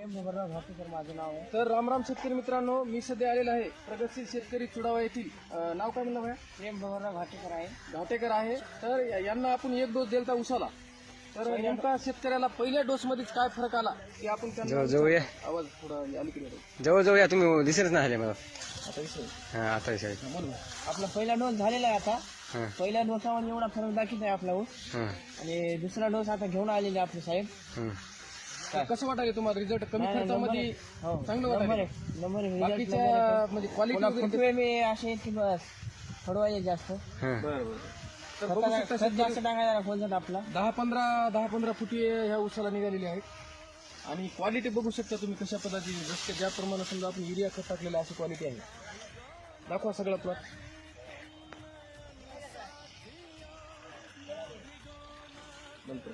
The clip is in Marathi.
माझं नाव आहे. तर रामराम शेतकरी मित्रांनो, मी सध्या आलेला आहे प्रगतशील शेतकरी चुडावा येथील. नाव काय म्हणलं भाया? प्रेम भगवानराव घाटेकर आहे. घाटेकर आहे. तर यांना आपण एक डोस दिलता उसाला. तर नेमका शेतकऱ्याला पहिल्या डोस मध्येच काय फरक आला की आपण त्यांना आवाज थोडा अलीकडे जवळ या तुम्ही दिसतच नाही मला आता विषय आता विषय आपला पहिला डोस झालेला आहे आता. पहिल्या डोसामध्ये एवढा फरक दाखवत आहे आपला ऊस. आणि दुसरा डोस आता घेऊन आलेले आपले साहेब. कसं वाटायला तुम्हाला रिझल्ट? कमी खर्चामध्ये चांगलं वाटायला? नंबर बाकीच्या म्हणजे क्वालिटी मी असे की बस थोडं जास्त बरं. तर खत बघू शकता जास्त टाकायला खोलतात आपला. 10-15 फुटी ह्या उसाला निघालेली आहेत. आणि क्वालिटी बघू शकता तुम्ही कशा पद्धतीने, जसं ज्याप्रमाणे समजा आपण युरिया खत टाकलेलं अशी क्वालिटी आहे. दाखवा सगळा प्लॉट. नंतर